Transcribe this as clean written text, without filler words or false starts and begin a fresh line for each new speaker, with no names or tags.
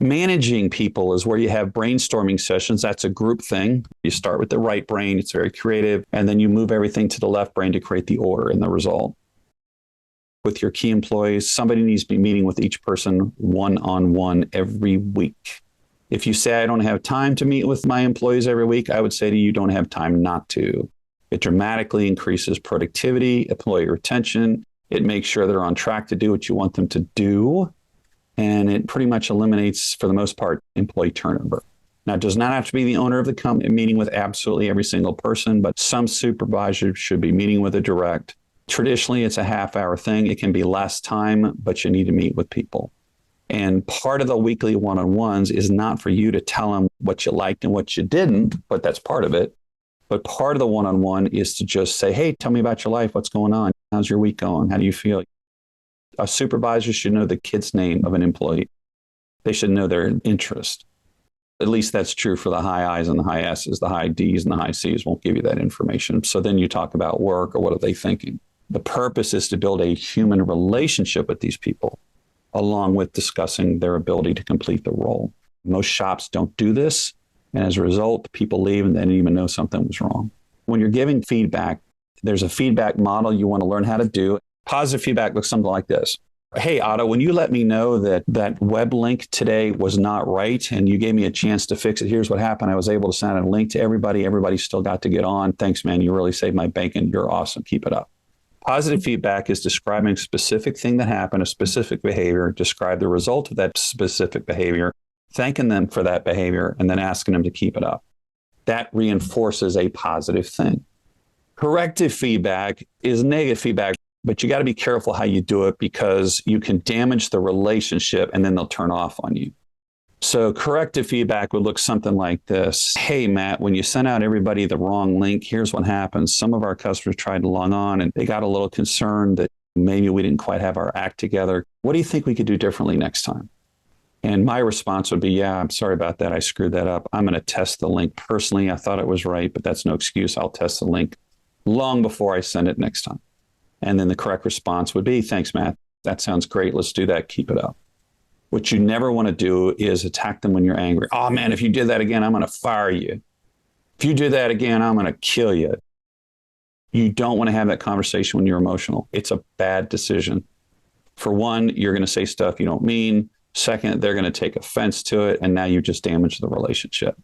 Managing people is where you have brainstorming sessions. That's a group thing. You start with the right brain. It's very creative. And then you move everything to the left brain to create the order and the result. With your key employees, somebody needs to be meeting with each person one-on-one every week. If you say, I don't have time to meet with my employees every week, I would say to you, you don't have time not to. It dramatically increases productivity, employee retention. It makes sure they're on track to do what you want them to do. And it pretty much eliminates, for the most part, employee turnover. Now, it does not have to be the owner of the company meeting with absolutely every single person, but some supervisors should be meeting with a direct. Traditionally, it's a half-hour thing. It can be less time, but you need to meet with people. And part of the weekly one-on-ones is not for you to tell them what you liked and what you didn't, but that's part of it. But part of the one-on-one is to just say, hey, tell me about your life. What's going on? How's your week going? How do you feel? A supervisor should know the kid's name of an employee. They should know their interest. At least that's true for the high I's and the high S's. The high D's and the high C's won't give you that information. So then you talk about work or what are they thinking? The purpose is to build a human relationship with these people, along with discussing their ability to complete the role. Most shops don't do this. And as a result, people leave and they didn't even know something was wrong. When you're giving feedback, there's a feedback model you want to learn how to do. Positive feedback looks something like this. Hey, Otto, when you let me know that that web link today was not right and you gave me a chance to fix it, here's what happened. I was able to send a link to everybody. Everybody still got to get on. Thanks, man. You really saved my bacon. You're awesome. Keep it up. Positive feedback is describing a specific thing that happened, a specific behavior, describe the result of that specific behavior, thanking them for that behavior, and then asking them to keep it up. That reinforces a positive thing. Corrective feedback is negative feedback, but you got to be careful how you do it because you can damage the relationship and then they'll turn off on you. So corrective feedback would look something like this. Hey, Matt, when you sent out everybody the wrong link, here's what happens. Some of our customers tried to log on and they got a little concerned that maybe we didn't quite have our act together. What do you think we could do differently next time? And my response would be, yeah, I'm sorry about that. I screwed that up. I'm going to test the link personally. I thought it was right, but that's no excuse. I'll test the link long before I send it next time. And then the correct response would be, thanks, Matt. That sounds great. Let's do that. Keep it up. What you never want to do is attack them when you're angry. Oh, man, if you did that again, I'm going to fire you. If you do that again, I'm going to kill you. You don't want to have that conversation when you're emotional. It's a bad decision. For one, you're going to say stuff you don't mean. Second, they're going to take offense to it, and now you just damaged the relationship.